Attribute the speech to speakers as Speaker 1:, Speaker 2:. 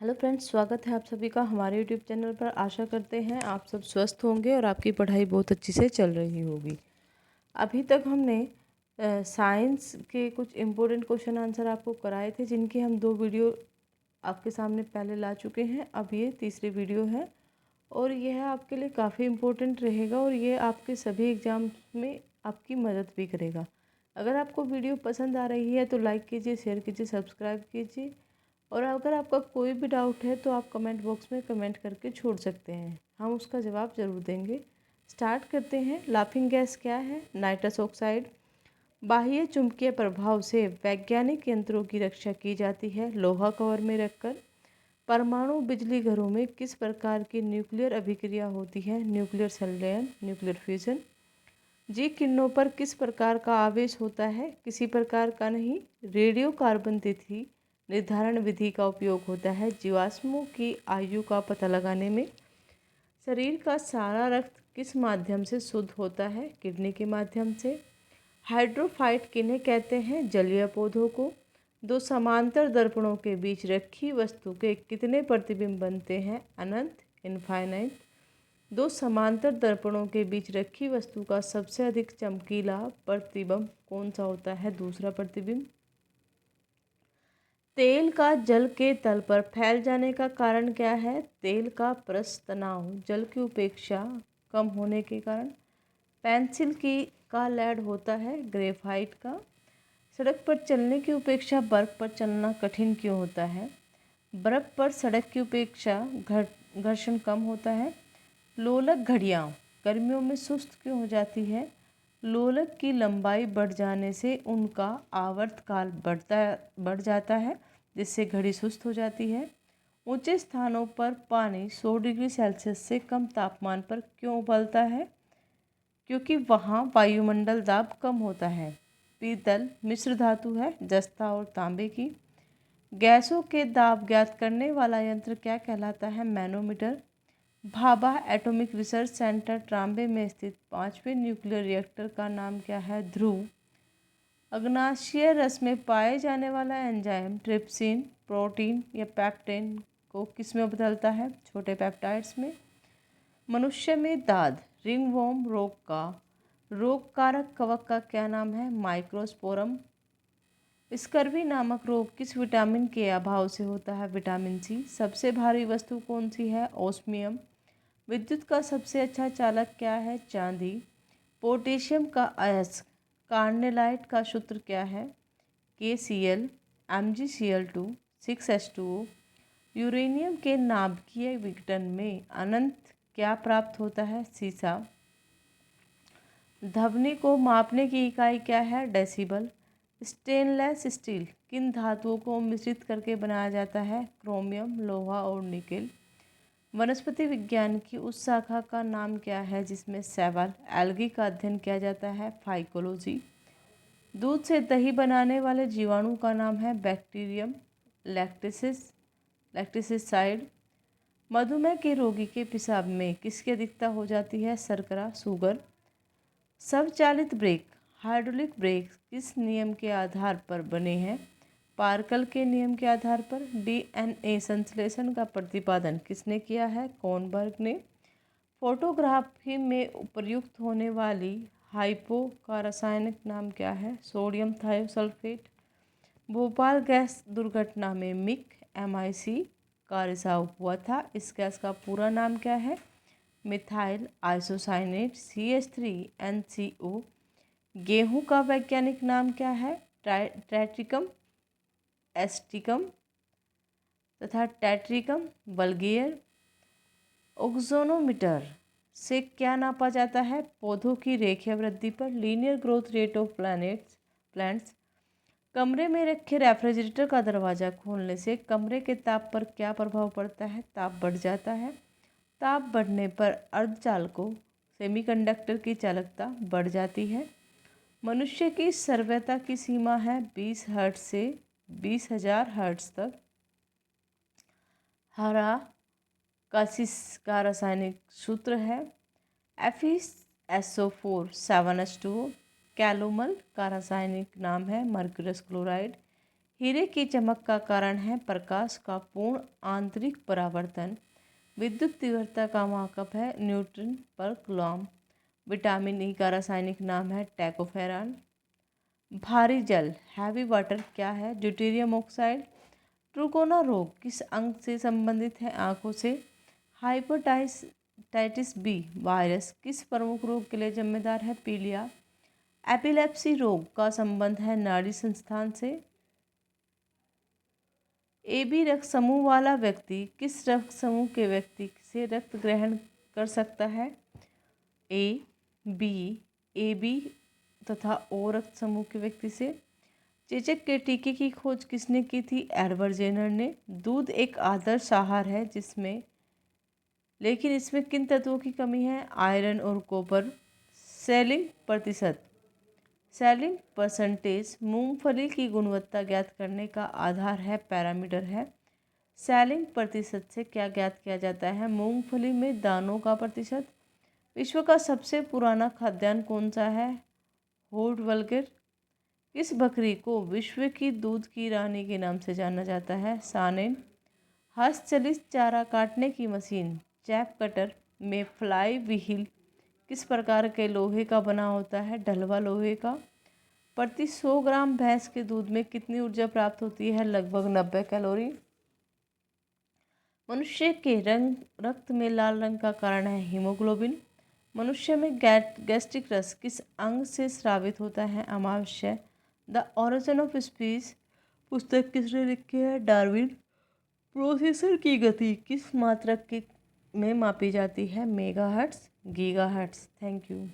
Speaker 1: Hello friends, स्वागत है आप सभी का हमारे यूट्यूब चैनल पर। आशा करते हैं आप सब स्वस्थ होंगे और आपकी पढ़ाई बहुत अच्छी से चल रही होगी। अभी तक हमने साइंस के कुछ इम्पोर्टेंट क्वेश्चन आंसर आपको कराए थे, जिनकी हम 2 वीडियो आपके सामने पहले ला चुके हैं। अब ये तीसरी वीडियो है और यह आपके लिए काफ़ी इम्पोर्टेंट रहेगा और ये आपके सभी एग्ज़ाम में आपकी मदद भी करेगा। अगर आपको वीडियो पसंद आ रही है तो लाइक कीजिए, शेयर कीजिए, सब्सक्राइब कीजिए और अगर आपका कोई भी डाउट है तो आप कमेंट बॉक्स में कमेंट करके छोड़ सकते हैं, हम उसका जवाब ज़रूर देंगे। स्टार्ट करते हैं। लाफिंग गैस क्या है? Nitrous oxide. बाह्य चुंबकीय प्रभाव से वैज्ञानिक यंत्रों की रक्षा की जाती है लोहा कवर में रखकर। परमाणु बिजली घरों में किस प्रकार की न्यूक्लियर अभिक्रिया होती है? न्यूक्लियर संलयन, न्यूक्लियर फ्यूजन। जी किरणों पर किस प्रकार का आवेश होता है? किसी प्रकार का नहीं। रेडियो कार्बन तिथि निर्धारण विधि का उपयोग होता है जीवाश्मों की आयु का पता लगाने में। शरीर का सारा रक्त किस माध्यम से शुद्ध होता है? किडनी के माध्यम से। हाइड्रोफाइट किन्हें कहते हैं? जलीय पौधों को। 2 समांतर दर्पणों के बीच रखी वस्तु के कितने प्रतिबिंब बनते हैं? अनंत, इनफाइनाइट। 2 समांतर दर्पणों के बीच रखी वस्तु का सबसे अधिक चमकीला प्रतिबिंब कौन सा होता है? दूसरा प्रतिबिंब। तेल का जल के तल पर फैल जाने का कारण क्या है? तेल का पृष्ठ तनाव जल की उपेक्षा कम होने के कारण। पेंसिल की का लेड होता है ग्रेफाइट का। सड़क पर चलने की उपेक्षा बर्फ पर चलना कठिन क्यों होता है? बर्फ पर सड़क की उपेक्षा घर्षण कम होता है। लोलक घड़ियाँ गर्मियों में सुस्त क्यों हो जाती है? लोलक की लंबाई बढ़ जाने से उनका आवर्तकाल बढ़ जाता है, जिससे घड़ी सुस्त हो जाती है। ऊंचे स्थानों पर पानी 100 डिग्री सेल्सियस से कम तापमान पर क्यों उबलता है? क्योंकि वहाँ वायुमंडल दाब कम होता है। पीतल मिश्र धातु है जस्ता और तांबे की। गैसों के दाब ज्ञात करने वाला यंत्र क्या कहलाता है? Manometer. Bhabha atomic research centre Trombay में स्थित 5वें न्यूक्लियर रिएक्टर का नाम क्या है? ध्रुव। अग्नाशय रस में पाए जाने वाला एंजाइम ट्रिप्सिन प्रोटीन या पेप्टेन को किस में बदलता है? छोटे पेप्टाइड्स में। मनुष्य में दाद रिंगवॉर्म रोग का रोग कारक कवक का क्या नाम है? माइक्रोस्पोरम। स्कर्वी नामक रोग किस विटामिन के अभाव से होता है? Vitamin C. सबसे भारी वस्तु कौन सी है? ओस्मियम। विद्युत का सबसे अच्छा चालक क्या है? चांदी। पोटेशियम का अयस्क कार्नेलाइट का सूत्र क्या है? KCl MgCl2 6H2O। यूरेनियम के नाभिकीय विघटन में अनंत क्या प्राप्त होता है? सीसा। ध्वनि को मापने की इकाई क्या है? डेसिबल। स्टेनलेस स्टील किन धातुओं को मिश्रित करके बनाया जाता है? क्रोमियम, लोहा और निकेल। वनस्पति विज्ञान की उस शाखा का नाम क्या है जिसमें शैवाल एल्गी का अध्ययन किया जाता है? फाइकोलॉजी। दूध से दही बनाने वाले जीवाणु का नाम है? बैक्टीरियम लैक्टिसिसाइड। मधुमेह के रोगी के पेशाब में किसकी अधिकता हो जाती है? शर्करा, शुगर। स्वचालित ब्रेक हाइड्रोलिक ब्रेक किस नियम के आधार पर बने हैं? पार्कल के नियम के आधार पर। DNA संश्लेषण का प्रतिपादन किसने किया है? कॉनबर्ग ने। फोटोग्राफी में प्रयुक्त होने वाली हाइपो का रासायनिक नाम क्या है? Sodium thiosulphate. भोपाल गैस दुर्घटना में MIC का रिसाव हुआ था, इस गैस का पूरा नाम क्या है? Methyl isocyanate CH3NCO। गेहूं का वैज्ञानिक नाम क्या है? ट्रैट्रिकम एस्टिकम तथा टैट्रिकम वल्गेयर। ओक्सोनोमीटर से क्या नापा जाता है? पौधों की रेखीय वृद्धि पर। Linear growth rate of plants. कमरे में रखे रेफ्रिजरेटर का दरवाज़ा खोलने से कमरे के ताप पर क्या प्रभाव पड़ता है? ताप बढ़ जाता है। ताप बढ़ने पर अर्धचालकों सेमीकंडक्टर की चालकता बढ़ जाती है। मनुष्य की श्रव्यता की सीमा है 20 हर्ट्ज से 20,000 हर्ट्ज तक। हरा कासिस का रासायनिक सूत्र है FeSO4 7H2O। कैलोमल का रासायनिक नाम है मर्क्यूरस क्लोराइड। हीरे की चमक का कारण है प्रकाश का पूर्ण आंतरिक परावर्तन। विद्युत तीव्रता का मापक है न्यूटन पर कूलॉम। विटामिन ई का रासायनिक नाम है टैकोफेरान। भारी जल हैवी वाटर क्या है? Deuterium oxide. ट्रूकोना रोग किस अंग से संबंधित है? आंखों से। हाइपेटाइटिस बी वायरस किस प्रमुख रोग के लिए जिम्मेदार है? पीलिया। एपिलेप्सी रोग का संबंध है नाड़ी संस्थान से। ए बी रक्त समूह वाला व्यक्ति किस रक्त समूह के व्यक्ति से रक्त ग्रहण कर सकता है? ए बी तथा ओ रक्त समूह के व्यक्ति से। चेचक के टीके की खोज किसने की थी? एडवर्ड जेनर ने। दूध एक आदर्श आहार है लेकिन इसमें किन तत्वों की कमी है? आयरन और कॉपर। सेलिंग परसेंटेज मूंगफली की गुणवत्ता ज्ञात करने का आधार है, पैरामीटर है। सेलिंग प्रतिशत से क्या ज्ञात किया जाता है? मूंगफली में दानों का प्रतिशत। विश्व का सबसे पुराना खाद्यान्न कौन सा है? Horde vulgar. किस बकरी को विश्व की दूध की रानी के नाम से जाना जाता है? सानेन। हस्तचलित चारा काटने की मशीन चैप कटर में फ्लाई व्हील किस प्रकार के लोहे का बना होता है? ढलवा लोहे का। प्रति 100 ग्राम भैंस के दूध में कितनी ऊर्जा प्राप्त होती है? लगभग 90 कैलोरी। मनुष्य के रक्त में लाल रंग का कारण है हीमोग्लोबिन। मनुष्य में गैस्ट्रिक रस किस अंग से स्रावित होता है? अमावस्या। द ओरिजिन ऑफ स्पीच पुस्तक किसने लिखी है? डार्विन। प्रोसेसर की गति किस मात्रक में मापी जाती है? Megahertz, gigahertz. Thank you.